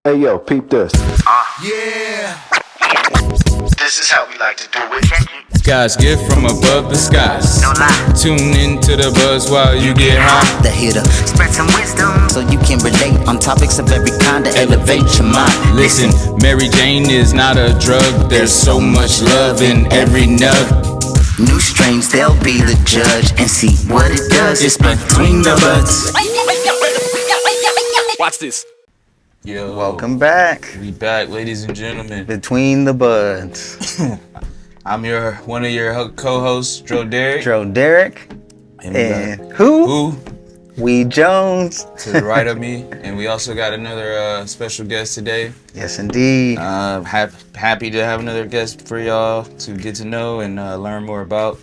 Hey yo, peep this. Yeah. This is how we like to do it. God's gift from above the skies. No lie. Tune into the buzz while you get high. The hitter. Spread some wisdom so you can relate on topics of every kind to elevate your mind. Listen, Mary Jane is not a drug. There's so much love in every nug. New strains, they'll be the judge and see what it does. It's between the buds. Watch this. Yo, Welcome back. We back, ladies and gentlemen. Between the Buds. I'm one of your co-hosts, Dro Derek. Derek. And And who? Who Weed Jones. to the right of me, and we also got another special guest today. Yes, indeed. Happy to have another guest for y'all to get to know and learn more about.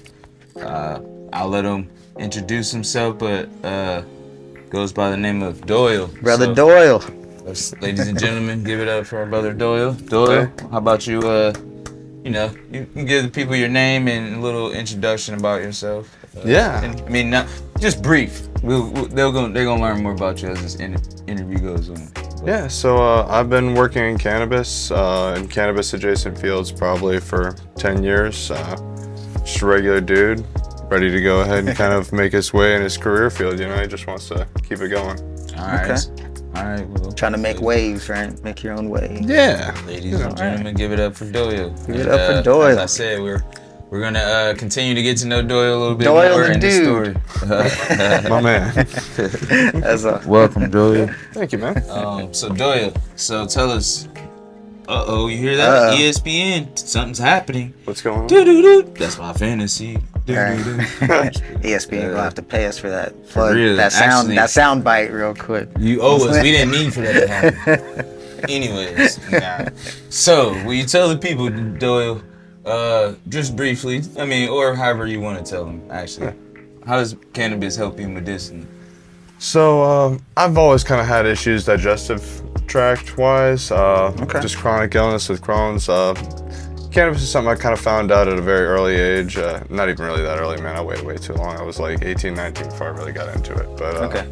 I'll let him introduce himself, but goes by the name of Doyle. Brother So, Doyle. ladies and gentlemen, give it up for our brother Doyle. Doyle, how about you? You can give the people your name and a little introduction about yourself. Yeah. And, I mean, not just brief. They're gonna learn more about you as this interview goes on. Yeah, so I've been working in cannabis adjacent fields probably for 10 years. Just a regular dude, ready to go ahead and kind of make his way in his career field, you know, he just wants to keep it going. All right. Okay. All right. Well, Trying to make waves, right? Make your own way. Yeah. ladies and gentlemen, give it up for Doyle. Give it up for Doyle. As I said, we're gonna continue to get to know Doyle a little bit Doyle more the in Dude. the story. My man. That's a Welcome, Doyle. Thank you, man. So Doyle, tell us. You hear that? ESPN, something's happening. What's going on? Doo-doo-doo. That's my fantasy. Doo-doo-doo. ESPN gonna have to pay us for that. real, that actually. sound bite real quick. You owe us. We didn't mean for that to happen. Anyways, so will you tell the people, Doyle, just briefly, or however you want to tell them, actually, how does cannabis help you medicinally? So I've always kind of had issues digestive tract wise, just chronic illness with Crohn's. Cannabis is something I kind of found out at a very early age. Not even really that early, man. I waited way too long. I was like 18, 19 before I really got into it. But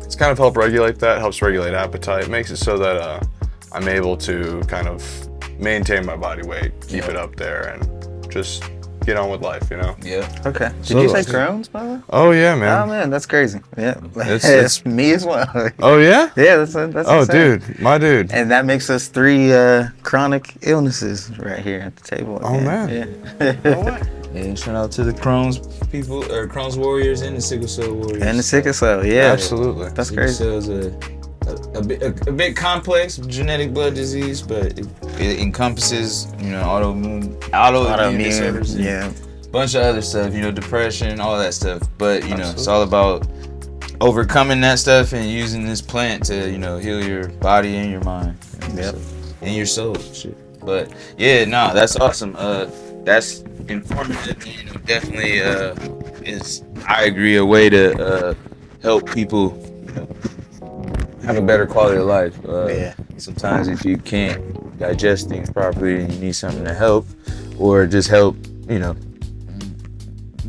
it's kind of helped regulate that, helps regulate appetite, makes it so that I'm able to kind of maintain my body weight, keep it up there, and just get on with life, you know? Yeah. Okay. Did you say Crohn's, by the way? Oh, yeah, man. Oh man, that's crazy. Yeah, It's me as well. Oh, yeah? Yeah, that's Oh, insane. dude, my dude. And that makes us 3 chronic illnesses right here at the table. Oh, again. man. Yeah. And shout out to the Crohn's people, or Crohn's warriors, and the sickle cell warriors. And the sickle cell, yeah. Absolutely. That's Sickle crazy. cell is a bit complex genetic blood disease, but it encompasses, autoimmune disorders. Yeah. Bunch of other stuff, depression, all that stuff. But it's all about overcoming that stuff and using this plant to heal your body and your mind. Yep. And your soul. Shit. But yeah, that's awesome. That's informative. Definitely is, I agree, a way to help people have a better quality of life. Yeah. Sometimes if you can't digest things properly and you need something to help, or just help,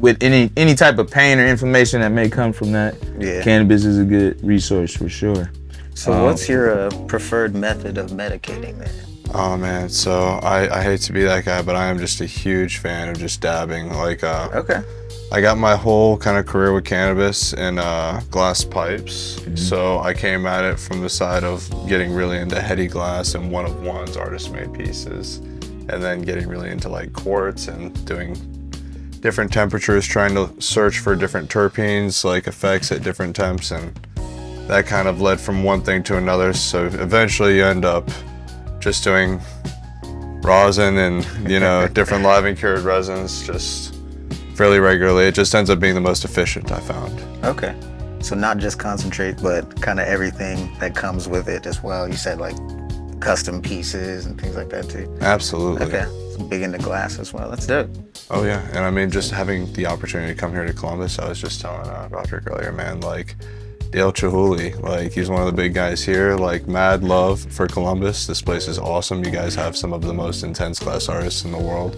with any type of pain or inflammation that may come from that, cannabis is a good resource for sure. So what's your preferred method of medicating that? Oh man, so I hate to be that guy, but I am just a huge fan of just dabbing. Like, Okay. I got my whole kind of career with cannabis in glass pipes. So I came at it from the side of getting really into heady glass and one-of-ones, artist-made pieces, and then getting really into like quartz and doing different temperatures, trying to search for different terpenes, like effects at different temps, and that kind of led from one thing to another. So eventually you end up just doing rosin and different live and cured resins just fairly regularly. It just ends up being the most efficient, I found. Okay. So not just concentrate, but kind of everything that comes with it as well. You said like custom pieces and things like that too. Absolutely. Okay. So big into glass as well. That's dope. Oh yeah, and just having the opportunity to come here to Columbus, I was just telling Roderick earlier, man, like Dale Chihuly, like he's one of the big guys here, like mad love for Columbus. This place is awesome. You guys have some of the most intense glass artists in the world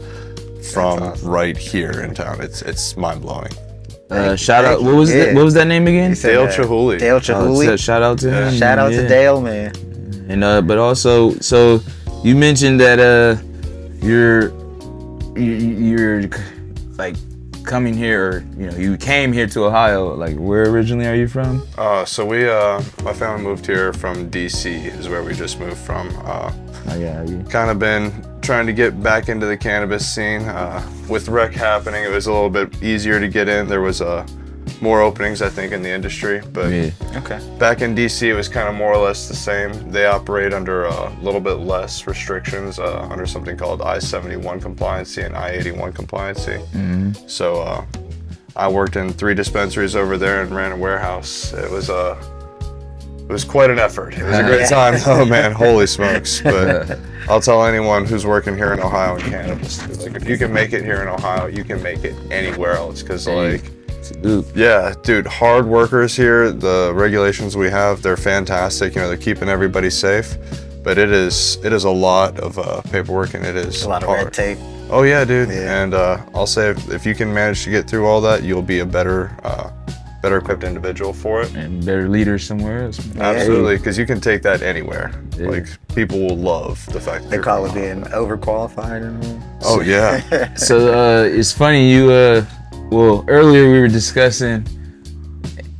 from right here in town. It's mind blowing. Shout out. What was that name again? He said Dale that. Chihuly. Dale Chihuly. Shout out to him. Shout out to Dale, man. And but also, so you mentioned that you're like coming here, or you came here to Ohio. Like, where originally are you from? So my family moved here from DC, is where we just moved from. Kind of been trying to get back into the cannabis scene. With rec happening, it was a little bit easier to get in. There was more openings, I think, in the industry. But back in DC, it was kind of more or less the same. They operate under a little bit less restrictions, under something called I-71 compliancy and I-81 compliancy. So I worked in 3 dispensaries over there and ran a warehouse. It was quite an effort. It was a great time. Oh man, holy smokes. But I'll tell anyone who's working here in Ohio in cannabis, like, if you can make it here in Ohio, you can make it anywhere else. Because yeah, dude, hard workers here. The regulations we have, they're fantastic. They're keeping everybody safe. But it is a lot of paperwork, and it is a lot of red tape. Oh yeah, dude. Yeah. And I'll say if you can manage to get through all that, you'll be a better equipped individual for it, and better leader somewhere else. Absolutely, because you can take that anywhere. Like, people will love the fact that they call it being overqualified. Oh yeah. So it's funny, you well, earlier we were discussing,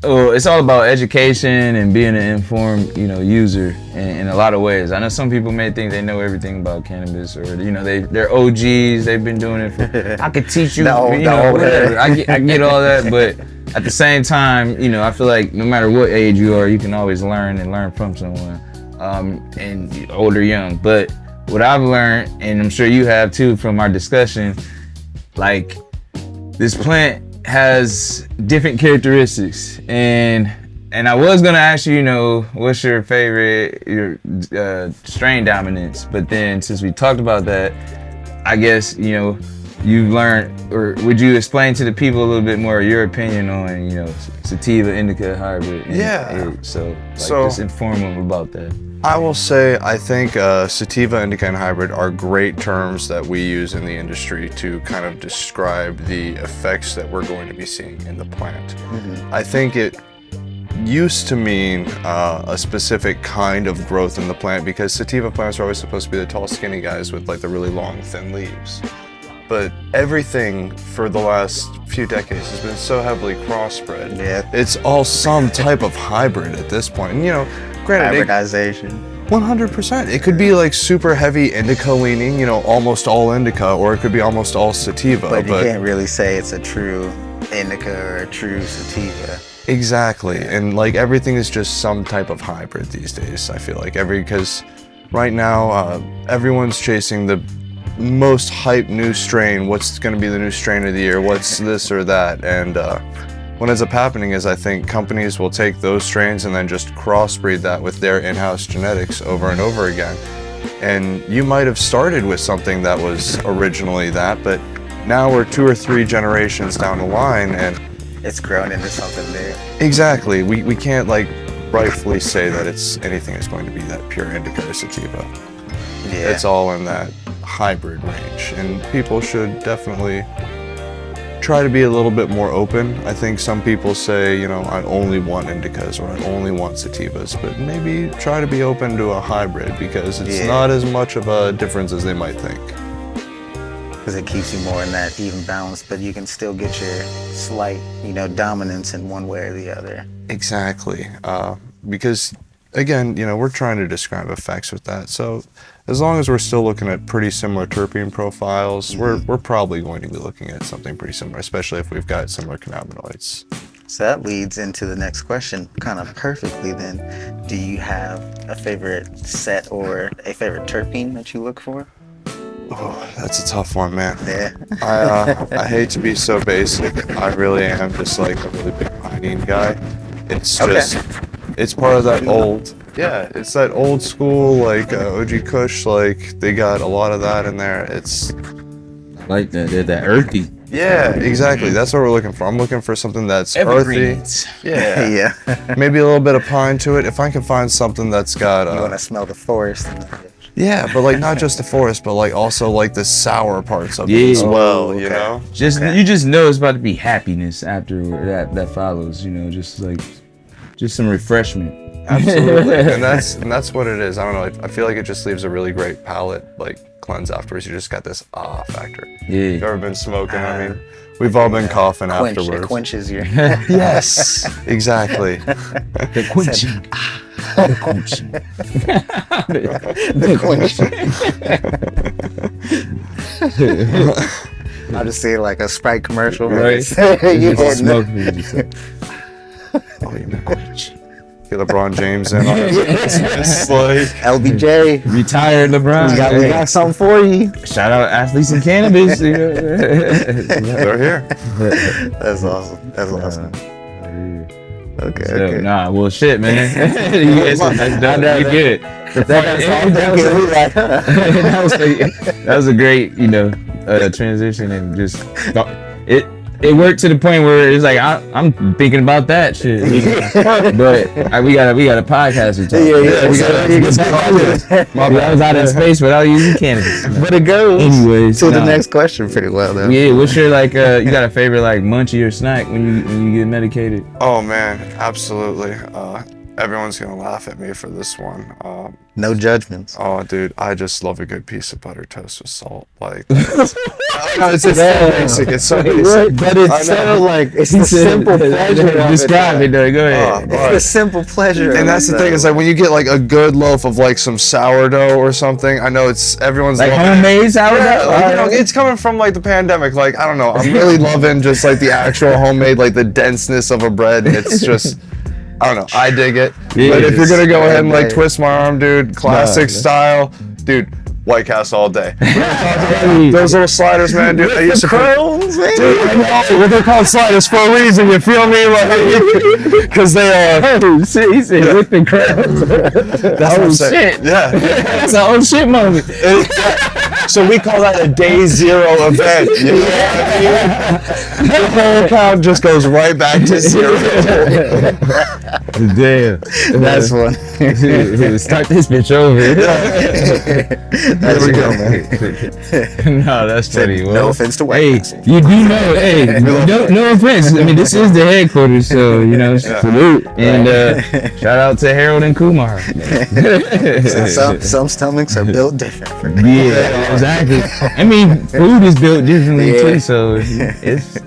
it's all about education and being an informed user in a lot of ways. I know some people may think they know everything about cannabis, or they're OGs, they've been doing it for, I could teach you, whatever. I get all that, but at the same time, I feel like no matter what age you are, you can always learn from someone, and old or young. But what I've learned, and I'm sure you have too from our discussion, like, this plant has different characteristics, and I was gonna ask you, what's your favorite strain dominance, but then since we talked about that, I guess you've learned, or would you explain to the people a little bit more your opinion on sativa indica hybrid? So just inform them about that. I will say, I think sativa, indica, and hybrid are great terms that we use in the industry to kind of describe the effects that we're going to be seeing in the plant. I think it used to mean a specific kind of growth in the plant, because sativa plants are always supposed to be the tall, skinny guys with like the really long, thin leaves. But everything for the last few decades has been so heavily crossbred. Yeah. It's all some type of hybrid at this point. And, granted, hybridization. 100%. It could be like super heavy indica leaning, almost all indica, or it could be almost all sativa. But you can't really say it's a true indica or a true sativa. Exactly. And like, everything is just some type of hybrid these days, I feel like. Because right now, everyone's chasing the most hype new strain. What's going to be the new strain of the year? What's this or that? And what ends up happening is, I think companies will take those strains and then just crossbreed that with their in-house genetics over and over again. And you might have started with something that was originally that, but now we're 2 or 3 generations down the line, and it's grown into something new. Exactly. We can't like rightfully say that anything is going to be that pure indica or sativa. Yeah. It's all in that hybrid range, and people should definitely try to be a little bit more open. I think some people say, I only want indicas or I only want sativas, but maybe try to be open to a hybrid, because it's not as much of a difference as they might think. Because it keeps you more in that even balance, but you can still get your slight, dominance in one way or the other. Exactly. Because again, we're trying to describe effects with that. So as long as we're still looking at pretty similar terpene profiles, we're probably going to be looking at something pretty similar, especially if we've got similar cannabinoids. So that leads into the next question kind of perfectly then. Do you have a favorite set or a favorite terpene that you look for? Oh, that's a tough one, man. Yeah. I hate to be so basic. I really am just like a really big pinene guy. It's just, it's part of that old, it's that old school, like OG Kush, like they got a lot of that in there. It's like that earthy. Yeah, exactly. That's what we're looking for. I'm looking for something that's evergreens. Earthy. Yeah. Maybe a little bit of pine to it. If I can find something that's got you want to smell the forest. Yeah, but like not just the forest, but like also like the sour parts of it as well, you know? You just know it's about to be happiness after that follows, just some refreshment. Absolutely. and that's what it is. I don't know. I feel like it just leaves a really great palate like cleanse afterwards. You just got this factor. Yeah. You've ever been smoking? I mean, we've all been coughing It afterwards. quenches your. Yes, exactly. The quenching. The quench. I just see like a Sprite commercial. Right. You Just hitting smoke it. music. Oh, you're my quench. Get LeBron James in on it. It's like, LBJ. Retired LeBron. We got something for you. Shout out athletes and cannabis. they're here. That's awesome. That's awesome. Okay. So, Okay. nah, well, shit, man. You guys are done. We good. That was a great, transition, and just it worked to the point where it's like I'm thinking about that shit. But we got a podcast to talk. I was out in space without using cannabis. But it goes Anyways, to the next question pretty well though. Yeah, what's your you got a favorite like munchie or snack when you get medicated? Oh man, absolutely. Everyone's gonna laugh at me for this one. No judgments. Oh, dude, I just love a good piece of butter toast with salt. Like, it's so basic. It's so basic. But it's so like it's the simple pleasure. Describe it, though. Go ahead. It's the simple pleasure. And that's the thing is like when you get like a good loaf of like some sourdough or something. I know it's everyone's Like loving homemade sourdough. Yeah, like, it's coming from like the pandemic. Like I don't know. I'm really loving just like the actual homemade, like the denseness of a bread. It's just. I don't know. I dig it. Yeah, but if you're gonna go ahead and like right. twist my arm, dude, classic style, dude, White Castle all day. Those little sliders, man, dude. I used to curls, man. Dude, I know. They're called sliders for a reason. You feel me? Like, because they are. Oh shit! He said with the curls. That's what I'm saying. Shit! Yeah. That's a oh shit moment. So we call that a day zero event. You know what I mean? The whole count just goes right back to zero. Damn. That's one. Start this bitch over. There we go, man. No, that's funny. No Well, offense to White hey, Castle. you do know. Hey, no offense. I mean, this is the headquarters, so salute and shout out to Harold and Kumar. Some stomachs are built different. For me. Yeah, exactly. I mean, food is built differently too, so it's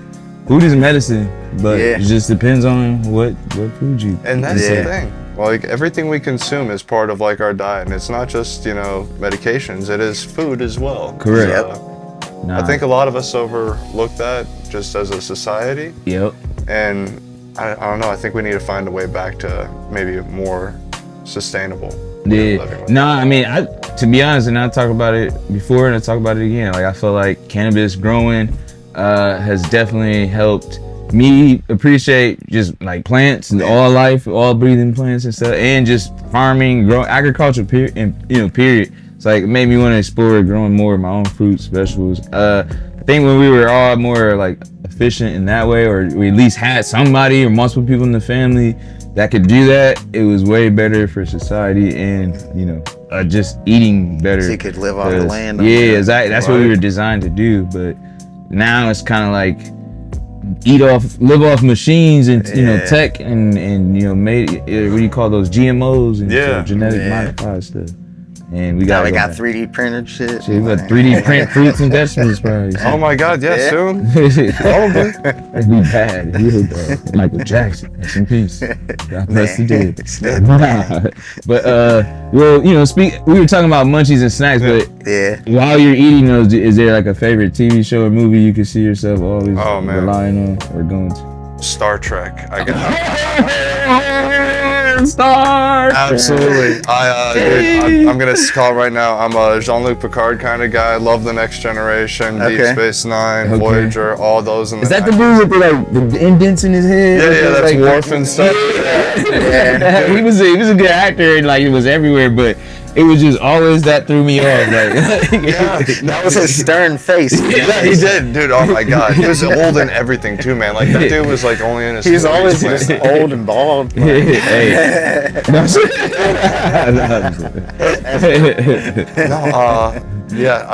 food is medicine, but it just depends on what food you. And that's the thing. Like everything we consume is part of like our diet, and it's not just medications. It is food as well. Correct. I think a lot of us overlook that just as a society. Yep. And I don't know. I think we need to find a way back to maybe a more sustainable. Yeah. Nah, I mean, to be honest, and I talk about it before and I talk about it again. Like I feel like cannabis growing has definitely helped me appreciate just like plants and all life, all breathing plants and stuff, and just farming, growing agriculture. Period. It's like it made me want to explore growing more of my own fruits, vegetables. I think when we were all more like efficient in that way, or we at least had somebody or multiple people in the family that could do that, it was way better for society and just eating better. So you could live off the land. Yeah, exactly. That's what we were designed to do. But now it's kind of like live off machines and tech and made what do you call those GMOs and genetic modified stuff. And we got 3D printed shit. We got 3D print fruits and vegetables probably. Oh my God, soon. Probably. That'd be bad. Real bad. Michael Jackson, rest in peace. God bless the dead. But we were talking about munchies and snacks, but while you're eating those, is there like a favorite TV show or movie you can see yourself always relying on or going to? Star Trek. I got Star Trek. Absolutely. I'm gonna call right now. I'm a Jean-Luc Picard kind of guy. Love The Next Generation, Deep Space Nine, Voyager, all those. Is that the dude with the indents in his head? Yeah, that's Worf and stuff. He was a good actor and like it was everywhere, but it was just always that threw me off. That was his stern face. Yeah, he did, dude. Oh my God, he was old in everything too, man. Like that dude was like only in his. He's always just old and bald. I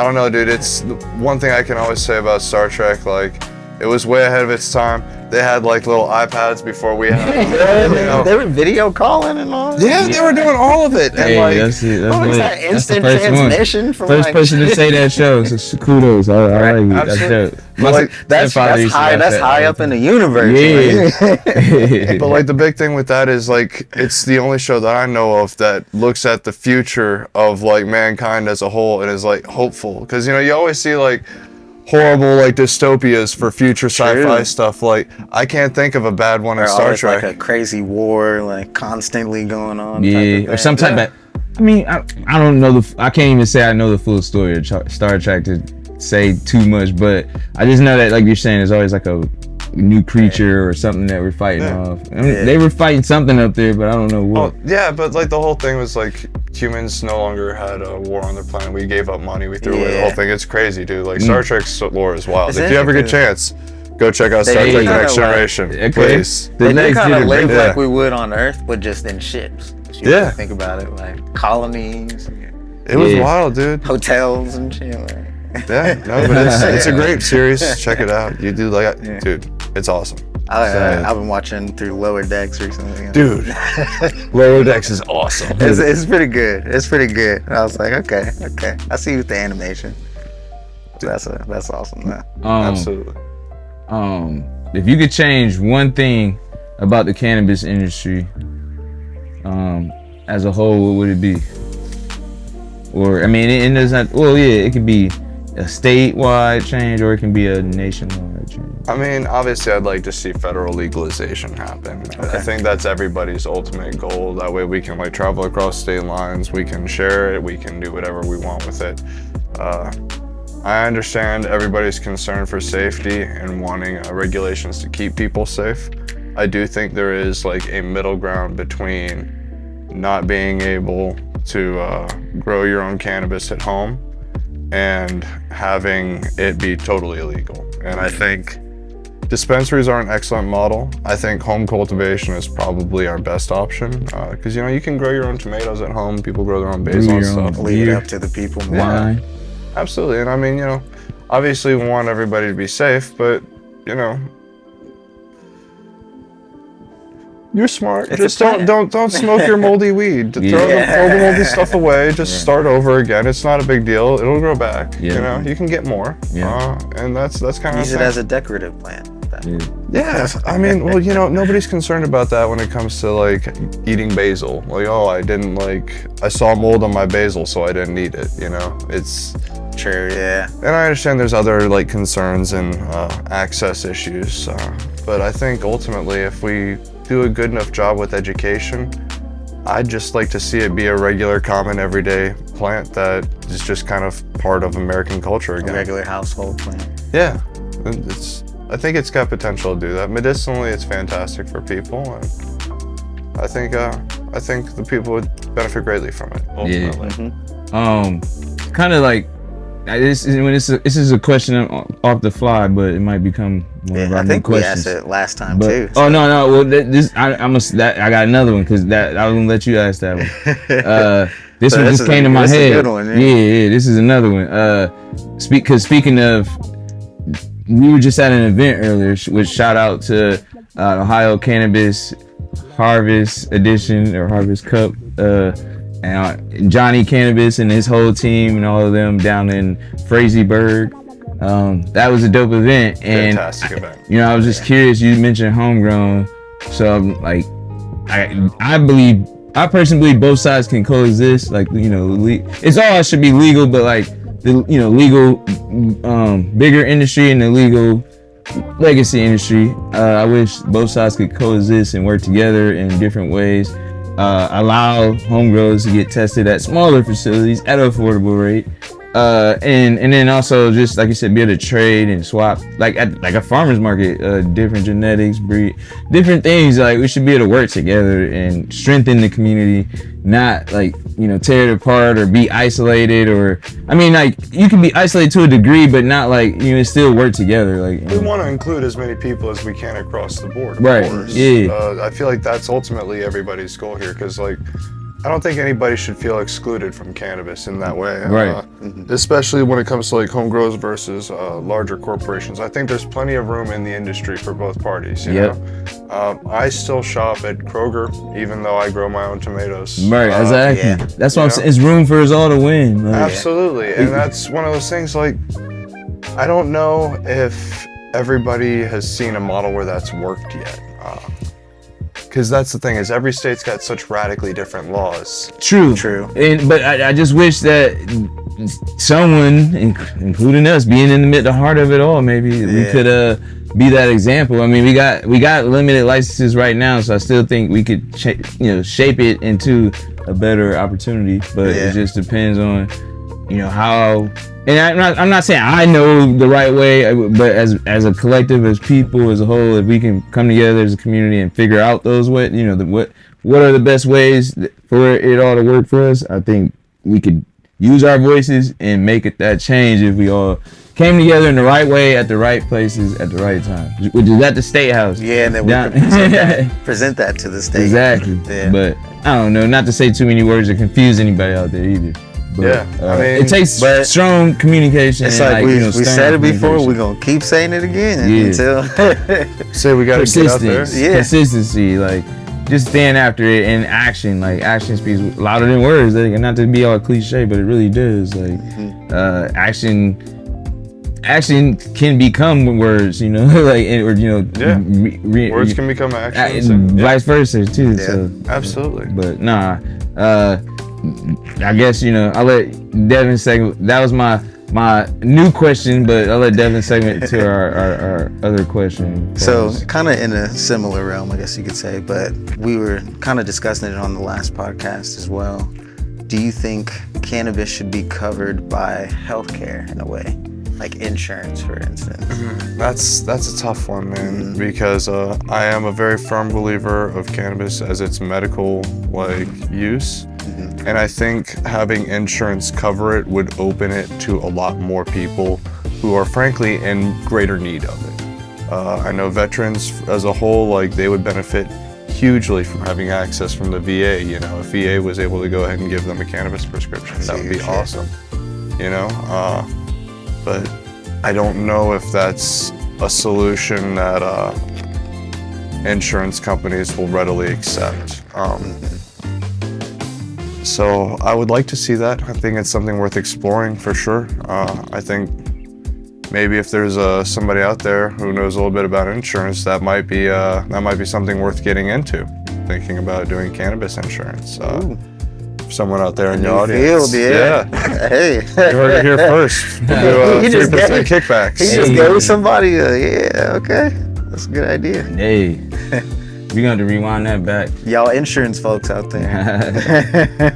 don't know, dude. It's one thing I can always say about Star Trek. Like, It was way ahead of its time. They had like little iPads before we had. They were video calling and all. Yeah, they were doing all of it. And Hey, like, that's it. That's What was lit. that That's the instant first one. transmission from First like, person to say that show. So kudos. I like it. That's Absolutely. dope. But like, that's father used to high. watch That's that high all up the in the universe. Yeah. but like the big thing with that is like it's the only show that I know of that looks at the future of like mankind as a whole and is like hopeful. Because you always see like horrible like dystopias for future sci-fi stuff. Like I can't think of a bad one in Or Star always Trek. like a crazy war, like constantly going on. type Yeah, of or thing. some type of. I mean, I don't know I can't even say I know the full story of Star Trek to say too much, but I just know that, like you're saying, there's always like a new creature or something that we're fighting off. I mean, they were fighting something up there, but I don't know what. Oh, yeah, but like the whole thing was like humans no longer had a war on their planet. We gave up money. We threw away the whole thing. It's crazy, dude. Like Star Trek's lore is wild. It's If you ever get a interesting. chance, go check out Star They Trek: The kinda Next like- Generation, Okay. please. The They do next kind of dude, live yeah. like we would on Earth, but just in ships. If you Yeah. think about it, like colonies, It was Yeah. wild, dude. hotels, and shit. Like. Yeah, no, but it's a great series. Check it out. You do like, dude, it's awesome. I've been watching through Lower Decks recently. Dude, Lower Decks is awesome. It's pretty good. It's pretty good. And I was like, okay. I see you with the animation. That's awesome, man. Absolutely. If you could change one thing about the cannabis industry, as a whole, what would it be? Or I mean, it does not. Well, yeah, it could be a statewide change, or it can be a nationwide change. I mean, obviously, I'd like to see federal legalization happen. I think that's everybody's ultimate goal. That way, we can like travel across state lines. We can share it. We can do whatever we want with it. I understand everybody's concern for safety and wanting regulations to keep people safe. I do think there is like a middle ground between not being able to grow your own cannabis at home and having it be totally illegal. And I think dispensaries are an excellent model. I think home cultivation is probably our best option because you can grow your own tomatoes at home. People grow their own basil and your own stuff. Leave it beer, up to the people, man. wine. Absolutely. And I mean, obviously we want everybody to be safe, but you're smart. It's Just a plant. don't smoke your moldy weed. Throw the moldy stuff away. Just start over again. It's not a big deal. It'll grow back. Yeah. You can get more. Yeah. And that's kind of Use it as a decorative plant. yeah. I mean, well, nobody's concerned about that when it comes to like eating basil. Like, oh, I saw mold on my basil, so I didn't eat it. It's True, yeah. and I understand there's other like concerns and access issues, but I think ultimately if we do a good enough job with education, I'd just like to see it be a regular, common, everyday plant that is just kind of part of American culture A again. regular household plant. Yeah, I think it's got potential to do that. Medicinally, it's fantastic for people, and I think the people would benefit greatly from it. Ultimately. Kind of like this is a question off the fly, but it might become one of our I new think we questions. asked it last time But, too. oh no! Well, I got another one because I was gonna let you ask that one. This So one this just is came to my this is a head. good one, yeah. Yeah, this is another one. Speaking of, we were just at an event earlier, which shout out to Ohio Cannabis Harvest Edition or Harvest Cup, and Johnny Cannabis and his whole team and all of them down in Frazeysburg. That was a dope event, and Fantastic event. I was just curious. You mentioned homegrown, so I'm like, I personally believe both sides can coexist. Like, it's all should be legal, but like the legal bigger industry and the legal legacy industry. I wish both sides could coexist and work together in different ways. Allow home growers to get tested at smaller facilities at an affordable rate. And then also just like you said, be able to trade and swap like at a farmer's market, different genetics, breed, different things. Like we should be able to work together and strengthen the community, not like tear it apart or be isolated. Or I mean, like you can be isolated to a degree, but not like still work together. Like We want to include as many people as we can across the board. Of Right, course. yeah. I feel like that's ultimately everybody's goal here, because like I don't think anybody should feel excluded from cannabis in that way. Right. Especially when it comes to like home grows versus larger corporations. I think there's plenty of room in the industry for both parties. You know? I still shop at Kroger, even though I grow my own tomatoes. Right, exactly. yeah. That's why You I'm know? saying it's room for us all to win. Like, Absolutely. And that's one of those things, like, I don't know if everybody has seen a model where that's worked yet. Because that's the thing, is every state's got such radically different laws. True. But I just wish that someone, including us, being in the heart of it all, maybe we could be that example. I mean, we got limited licenses right now, so I still think we could shape it into a better opportunity. But it just depends on how. And I'm not saying I know the right way, but as a collective, as people, as a whole, if we can come together as a community and figure out those ways, what are the best ways for it all to work for us, I think we could use our voices and make it that change if we all came together in the right way at the right places at the right time, which is at the State House. Yeah, and then we can present that to the state. Exactly. Yeah. But I don't know, not to say too many words to confuse anybody out there either. But, I mean, it takes strong communication. It's and like we stern said it before, communication. we're going to keep saying it again until... Say we got to get out there. Persistence, consistency, like just stand after it, and action. Like action speaks louder than words. Like, not to be all cliche, but it really does. Like action can become words, like Words can become actions. and vice versa too. Yeah. So, Absolutely. but nah, I guess I'll let Devin segment. That was my new question, but I'll let Devin segment to our other question. So kind of in a similar realm, I guess you could say, but we were kind of discussing it on the last podcast as well. Do you think cannabis should be covered by healthcare in a way? Like insurance, for instance. That's a tough one, man, because I am a very firm believer of cannabis as its medical use. And I think having insurance cover it would open it to a lot more people who are frankly in greater need of it. I know veterans as a whole, they would benefit hugely from having access from the VA. If VA was able to go ahead and give them a cannabis prescription, that would be awesome. But I don't know if that's a solution that insurance companies will readily accept. So I would like to see that. I think it's something worth exploring for sure. I think maybe if there's somebody out there who knows a little bit about insurance, that might be something worth getting into. Thinking about doing cannabis insurance. Someone out there in your audience. Field, yeah. Hey. You heard it here first. We'll do 3% kickbacks. He just gave somebody okay. That's a good idea. Hey, we're going to rewind that back. Y'all insurance folks out there.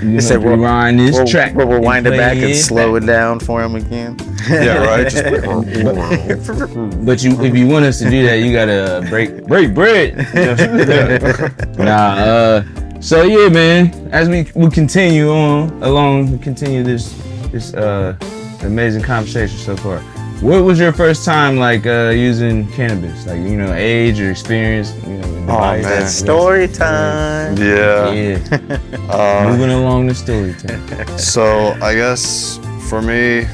You said rewind this track. We'll rewind it back and play slow it down for him again. Yeah, right. Just But if you want us to do that, you gotta break bread. So yeah, man. As we continue continue this amazing conversation so far. What was your first time using cannabis? Age or experience? Man. Story time. Yeah. Moving along the story time. So I guess for me,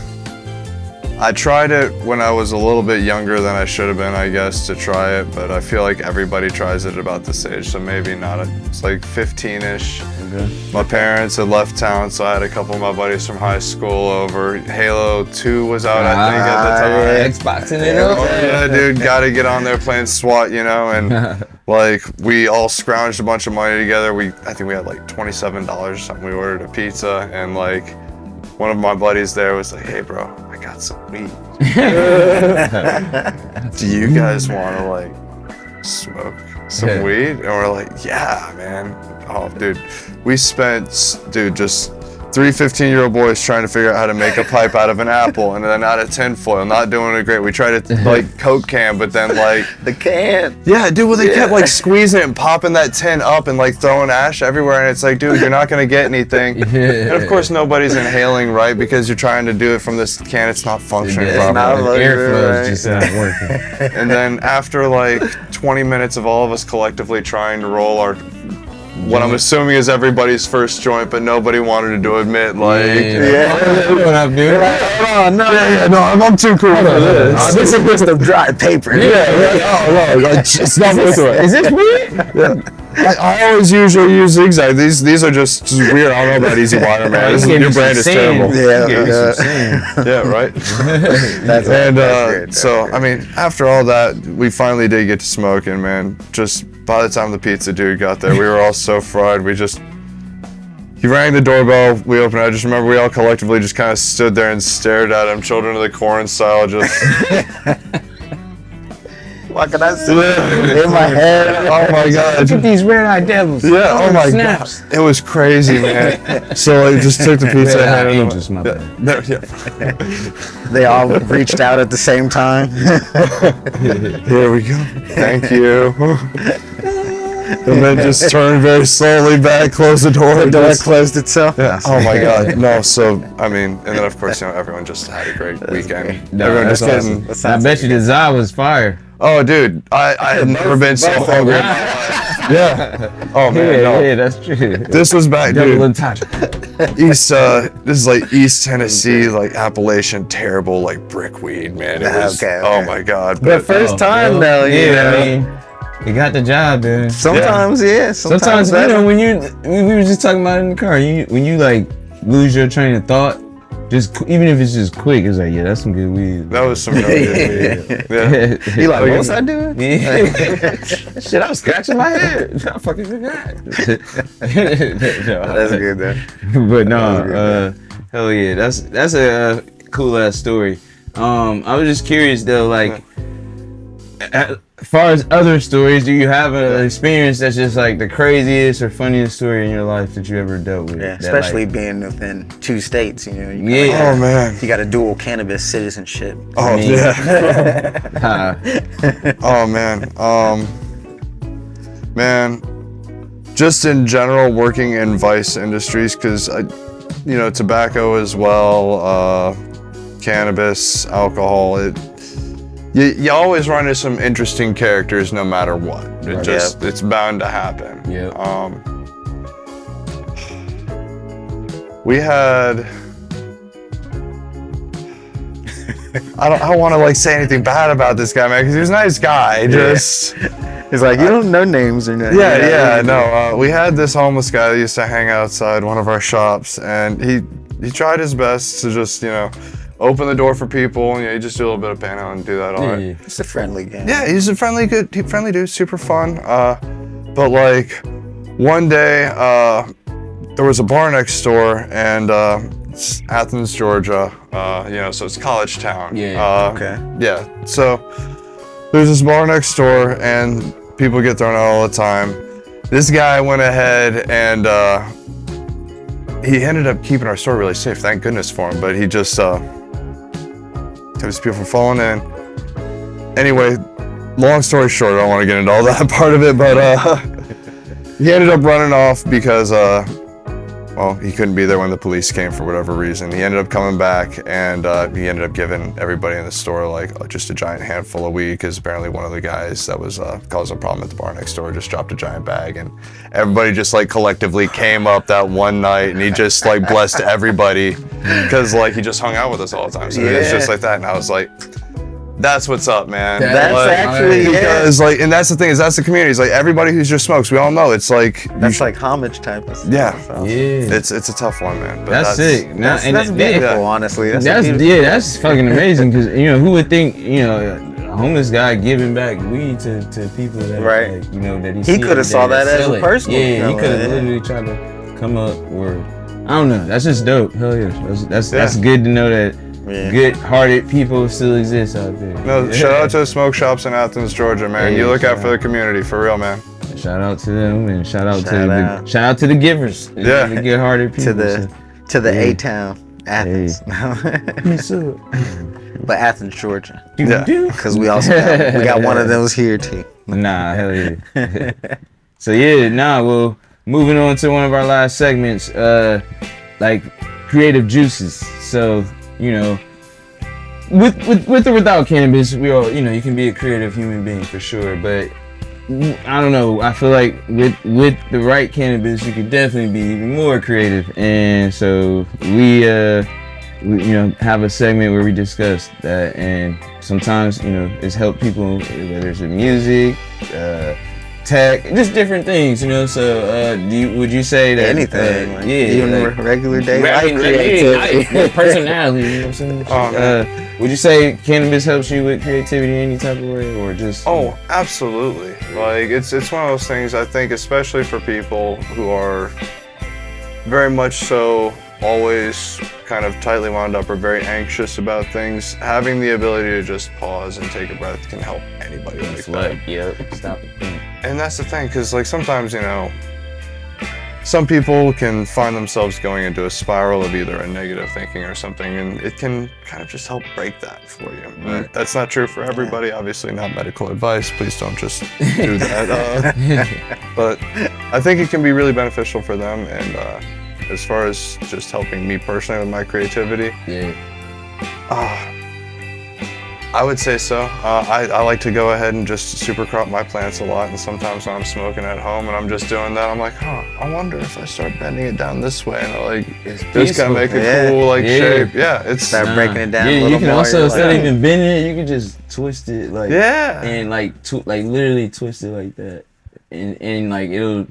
I tried it when I was a little bit younger than I should have been, I guess, to try it, but I feel like everybody tries it about this age, so maybe not. It's 15-ish. Okay. My parents had left town, so I had a couple of my buddies from high school over. Halo 2 was out, I think, at the time. Xboxing it up. Yeah, dude, gotta get on there playing SWAT, and we all scrounged a bunch of money together. I think we had $27 or something. We ordered a pizza, and one of my buddies there was like, "Hey, bro, I got some weed. Do you guys want to smoke some weed?" And we're like, "Yeah, man." Oh, dude, we spent, just 3 15-year-old boys trying to figure out how to make a pipe out of an apple and then out of tinfoil. Not doing it great. We tried to Coke can, but then the can. Yeah, dude. Well, they kept squeezing it and popping that tin up and throwing ash everywhere, and it's dude, you're not gonna get anything. And of course, nobody's inhaling right because you're trying to do it from this can. It's not functioning properly. Airflow is just not working. And then after 20 minutes of all of us collectively trying to roll our what I'm assuming is everybody's first joint, but nobody wanted to admit, like, what I'm doing. Oh no, no, I'm too cool for this. this is just a dry paper. It's not this way. Is this weird? I always usually use zigzag. These are just weird. I don't know about Easy Water, man. This new brand is terrible. Yeah, right. So I mean, after all that, we finally did get to smoking, man. Just by the time the pizza dude got there, we were all so fried. He rang the doorbell. We opened it. I just remember we all collectively just kind of stood there and stared at him, Children of the Corn style, just. What can I see in my head? Oh my god! Look at these red-eyed devils. Yeah. Oh my snaps. god! It was crazy, man. So I just took the pizza and handed him. Angels, my bad. They all reached out at the same time. Here we go. Thank you. And then just turned very slowly back, closed the door. The door closed itself. Yeah. Oh my god. No. So I mean, and then of course, everyone just had a great weekend. Everyone just getting. I bet you the za was fire. Oh, dude, I had never been so hungry in my life. Yeah. Oh man, no. Yeah, that's true. This was back, Double dude. entendre. This is like East Tennessee, like Appalachian, terrible, like brick weed, man. It was, Okay. Oh my god. But first time though, you know. I mean, you got the job, dude. Sometimes, Sometimes you know, when we were just talking about it in the car, when you like lose your train of thought, just even if it's just quick, it's like, yeah, that's some good weed. That was some good weed. Yeah. You like, what was I doing? Yeah. Shit, I was scratching my head. I fucking forgot. That's good though. But no, hell yeah, that's a cool ass story. I was just curious though, like, as far as other stories, do you have an experience that's just like the craziest or funniest story in your life that you ever dealt with? Yeah, especially being within 2 states, you know. Oh man. You got a dual cannabis citizenship. Oh yeah. Oh man. Man, just in general, working in vice industries, because tobacco as well, cannabis, alcohol. You always run into some interesting characters no matter what. It's bound to happen. Yeah. We had. I don't want to like say anything bad about this guy, man, because he was a nice guy. Just. It's like you don't know names or nothing. No. We had this homeless guy that used to hang outside one of our shops, and he tried his best to just open the door for people. You just do a little bit of panhandling and do that all right. It's a friendly game. Yeah, he's a friendly dude, super fun. But like one day, there was a bar next door, and it's Athens, Georgia. So it's college town. Okay. Yeah. So there's this bar next door, and people get thrown out all the time. This guy went ahead and he ended up keeping our store really safe. Thank goodness for him. But he just kept people from falling in. Anyway, long story short, I don't want to get into all that part of it, but he ended up running off because he couldn't be there when the police came for whatever reason. He ended up coming back, and he ended up giving everybody in the store just a giant handful of weed, because apparently one of the guys that was causing a problem at the bar next door just dropped a giant bag, and everybody just collectively came up that one night, and he just blessed everybody, because he just hung out with us all the time. So it's just like that, and I was like, that's what's up, man. That's actually because and that's the thing, is that's the community. It's everybody who just smokes, we all know it's that's homage type of stuff. Yeah. So. Yeah. It's a tough one, man. But that's sick. That's beautiful, honestly. That's fucking amazing, because who would think a homeless guy giving back weed to people that that he could have saw that as a personal. Yeah, he could have literally tried to come up, or I don't know. That's just dope. Hell yeah. That's good to know that. Yeah. Good-hearted people still exist out there. No, shout out to the smoke shops in Athens, Georgia, man. You look out for the community, for real, man. Shout out to them, and shout out to the givers. Yeah, the good-hearted people. To the A-town, Athens. But Athens, Georgia. Yeah, because we also got one of those here too. Nah, hell yeah. So well, moving on to one of our last segments, creative juices. So. With or without cannabis, we all, you can be a creative human being for sure. But I don't know. I feel like with the right cannabis, you could definitely be even more creative. And so we have a segment where we discuss that, and sometimes it's helped people, whether it's with music, tech, just different things. So would you say that anything? Even regular day life personality. You know what I'm saying? Would you say cannabis helps you with creativity in any type of way, or just? Oh, absolutely. Like it's one of those things. I think, especially for people who are very much so always kind of tightly wound up or very anxious about things, having the ability to just pause and take a breath can help anybody like that. Stop it. And that's the thing, because like sometimes some people can find themselves going into a spiral of either a negative thinking or something, and it can kind of just help break that for you. But that's not true for everybody. Obviously, not medical advice. Please don't just do that. But I think it can be really beneficial for them. And as far as just helping me personally with my creativity, I would say so. I like to go ahead and just super crop my plants a lot, and sometimes when I'm smoking at home and I'm just doing that, I'm like, I wonder if I start bending it down this way, and just kind of make a cool shape. Yeah, it's start breaking it down. You can also instead of even bending it, you can just twist it and literally twist it like that, and it'll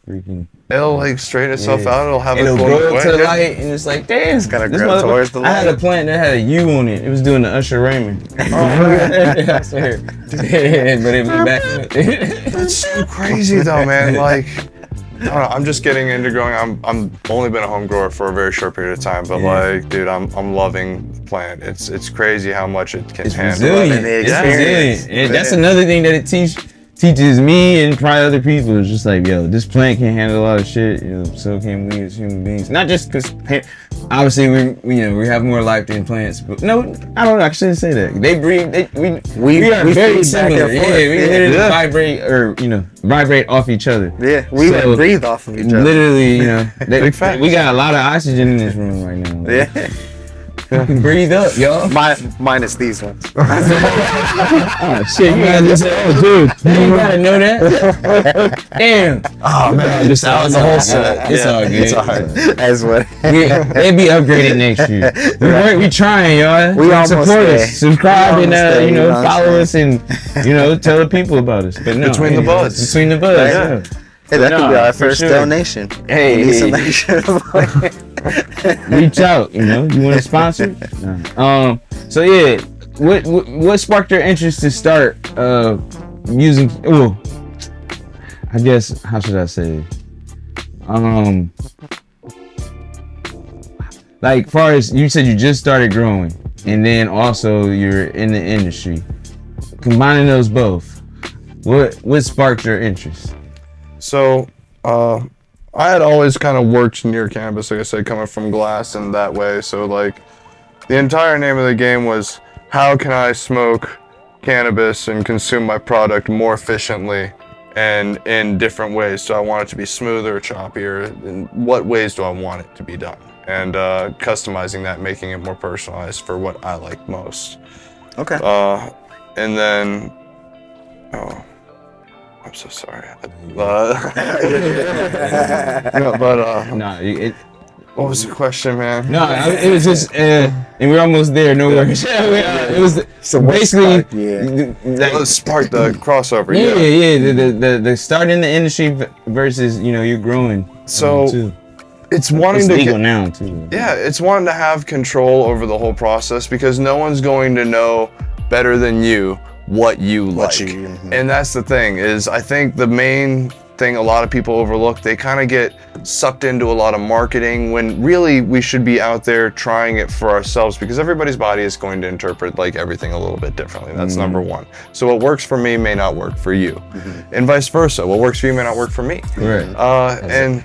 freaking. It'll straighten itself out. It'll grow to the light, and it's like, damn, it's gotta grow towards the light. I had a plant that had a U on it. It was doing the Usher Raymond. I swear. But it went back. That's so crazy though, man. I don't know, I'm just getting into growing. I'm only been a home grower for a very short period of time, but dude, I'm loving the plant. It's crazy how much it can handle. It's resilient. And that's another thing that it teaches me and probably other people. It's just like, yo, this plant can handle a lot of shit. So can we as human beings. Not just because obviously we have more life than plants. But no, I don't know. I shouldn't say that. They breathe. We are very similar. We literally vibrate off each other. Yeah, we breathe off of each other. Literally, we got a lot of oxygen in this room right now. Yeah. Breathe up, y'all. Minus these ones. Oh shit, you gotta just dude. You gotta know that. Damn. Oh man, just out in the whole set. It's all good. It's all right. That's what. They'll be upgraded next year. We trying, y'all. We almost support us, subscribe, and follow us, and tell the people about us. But no, between the Budz. Between the Budz. Yeah. Hey, that could be our first donation. Hey, reach out. You want to sponsor? No. So yeah, what sparked your interest to start using? Well, I guess how should I say? Like far as you said, you just started growing, and then also you're in the industry. Combining those both, what sparked your interest? So, I had always kind of worked near cannabis, like I said, coming from glass and that way. So the entire name of the game was, how can I smoke cannabis and consume my product more efficiently and in different ways? So I want it to be smoother, choppier. In what ways do I want it to be done? And customizing that, making it more personalized for what I like most. Okay. And then, I'm so sorry. What was the question, man? No, it was just, and we're almost there. No worries. It was basically, Let's spark the crossover. Yeah. The start in the industry versus you're growing. So it's wanting to legal now too. Yeah, it's wanting to have control over the whole process, because no one's going to know better than you what you like. And that's the thing, is I think the main thing a lot of people overlook, they kind of get sucked into a lot of marketing when really we should be out there trying it for ourselves, because everybody's body is going to interpret everything a little bit differently. That's number one. So what works for me may not work for you, and vice versa. What works for you may not work for me. Right.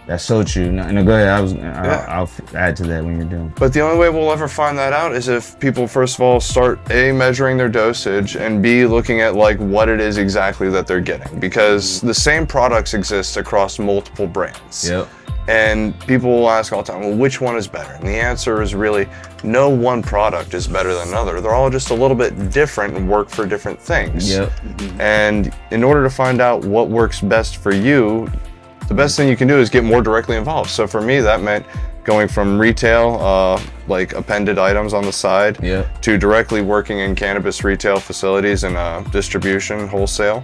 That's so true. No, go ahead. I'll add to that when you're done. But the only way we'll ever find that out is if people, first of all, start A, measuring their dosage, and B, looking at what it is exactly that they're getting. Because the same products exist across multiple brands. Yep. And people will ask all the time, well, which one is better? And the answer is really no one product is better than another. They're all just a little bit different and work for different things. Yep. And in order to find out what works best for you, the best thing you can do is get more directly involved. So for me, that meant going from retail, like appended items on the side, to directly working in cannabis retail facilities and distribution, wholesale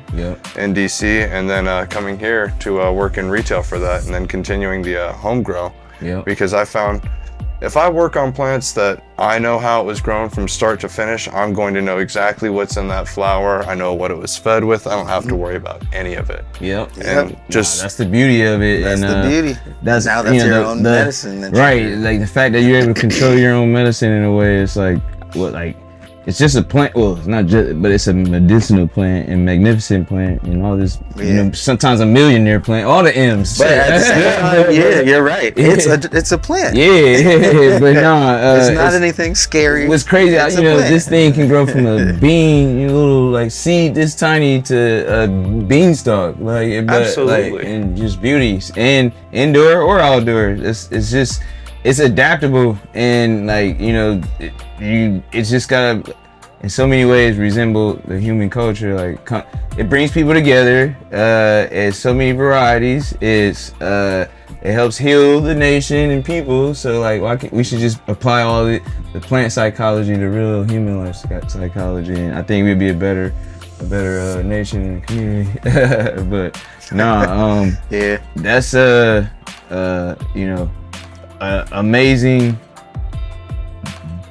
in DC, and then coming here to work in retail for that, and then continuing the home grow. Because I found if I work on plants that I know how it was grown from start to finish, I'm going to know exactly what's in that flower. I know what it was fed with. I don't have to worry about any of it. And just that's the beauty of it. That's the beauty. That's now that's your own medicine. Right, like the fact that you're able to control your own medicine in a way, it's like what, like it's just a plant. Well, it's not just, but it's a medicinal plant and magnificent plant and all this. You know, sometimes a millionaire plant. All the M's. But at the same time, yeah, you're right. It's a plant. Yeah, but no, it's not anything scary. What's crazy, you know, this thing can grow from a bean, you know, little like seed this tiny to a beanstalk, like absolutely, like, and just beauties, and indoor or outdoor. It's just. It's adaptable, and like, you know, it's just gotta in so many ways resemble the human culture. Like it brings people together. It's so many varieties. It helps heal the nation and people. So like, we should just apply all the plant psychology to real human life psychology, and I think we'd be a better nation and community. But no, that's you know, amazing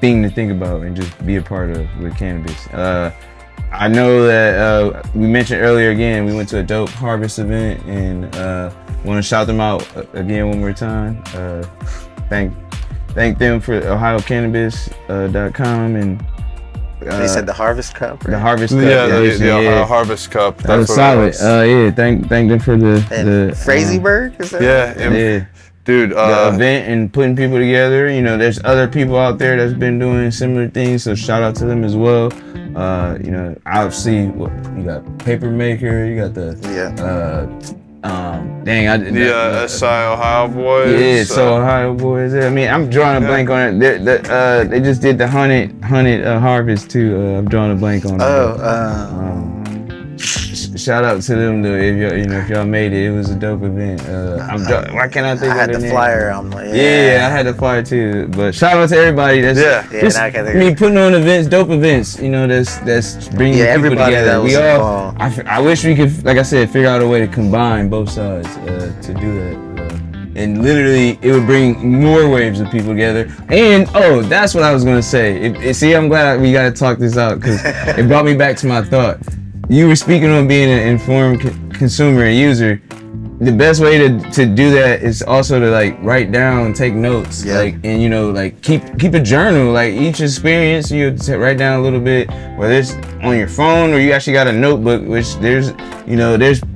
thing to think about and just be a part of with cannabis. I know that we mentioned earlier again, we went to a dope harvest event, and want to shout them out again one more time. Thank them for OhioCannabis.com and they said the Harvest Cup, right? The Harvest Cup. The Harvest Cup. That was solid. Thank them for the Frazyberg, is that? Yeah. Dude, the event and putting people together. You know, there's other people out there that's been doing similar things, so shout out to them as well. You know, obviously, you got Paper Maker, you got the SI Ohio Boys. Yeah, so Ohio Boys. I mean, I'm drawing a blank on it. They just did the hunted harvest too. I'm drawing a blank on it. Shout out to them though. If y'all made it, it was a dope event. Why can't I think? I had the flyer. I'm like, I had the flyer too. But shout out to everybody. That's putting on events, dope events. You know, that's bringing people everybody together. That was involved. I wish we could, like I said, figure out a way to combine both sides to do that. And literally, it would bring more waves of people together. And that's what I was gonna say. See, I'm glad we got to talk this out because it brought me back to my thought. You were speaking on being an informed consumer and user. The best way to do that is also to like write down, take notes, like, and you know, like keep a journal. Like each experience, you write down a little bit, whether it's on your phone or you actually got a notebook. Which there's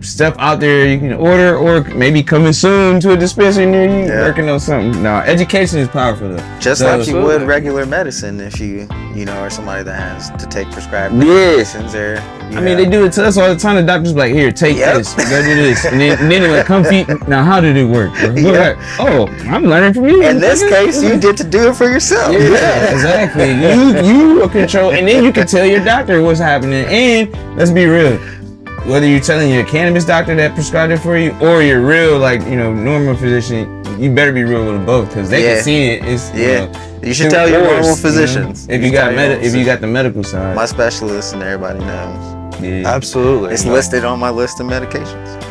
stuff out there you can order or maybe coming soon to a dispensary near you. Working on something. No, education is powerful though. Just like you would regular medicine if you are somebody that has to take prescribed medicines or. I mean, they do it to us all the time. The doctor's like, here, take this, go do this, and then they're like, come feed. Now, how did it work? Like, I'm learning from you. In this case, you get to do it for yourself. Yeah, exactly. You control, and then you can tell your doctor what's happening. And let's be real, whether you're telling your cannabis doctor that prescribed it for you, or your real, normal physician, you better be real with them both because they can see it. It's you should tell your normal physicians if you got the medical side. My specialist and everybody knows. Yeah. Absolutely. It's listed on my list of medications.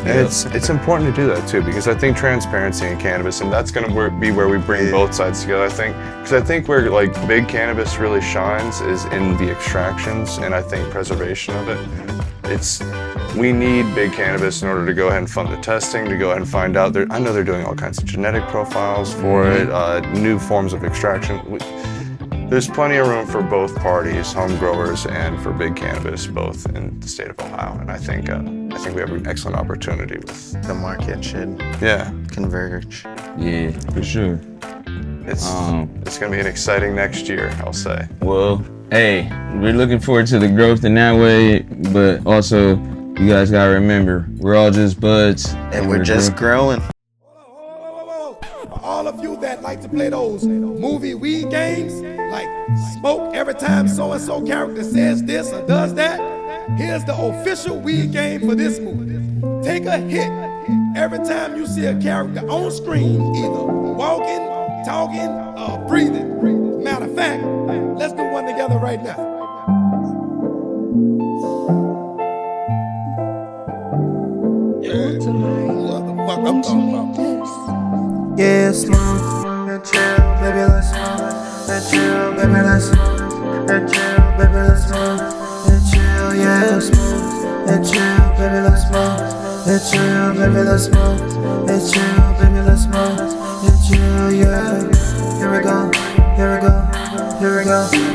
It's important to do that too because I think transparency in cannabis, and that's going to be where we bring both sides together. I think where like big cannabis really shines is in the extractions, and I think preservation of it. We need big cannabis in order to go ahead and fund the testing, to go ahead and find out. I know they're doing all kinds of genetic profiles for it, new forms of extraction. There's plenty of room for both parties, home growers and for big cannabis, both in the state of Ohio. And I think we have an excellent opportunity with the market should converge. Yeah, for sure. It's going to be an exciting next year, I'll say. Well, hey, we're looking forward to the growth in that way, but also you guys gotta remember, we're all just buds, and we're just growing. like to play those movie weed games, like smoke every time so-and-so character says this or does that. Here's the official weed game for this movie. Take a hit every time you see a character on screen, either walking, talking, or breathing. Matter of fact, let's do one together right now. Yeah, what the fuck I'm talking about? Yeah, smoke and chill, baby, let's smoke and chill, baby, let's smoke and chill, baby, let's smoke and chill, yeah, smoke and chill, baby, let's smoke and chill, baby, let's smoke and chill, baby, let's smoke and chill, yeah. Here we go, here we go, here we go.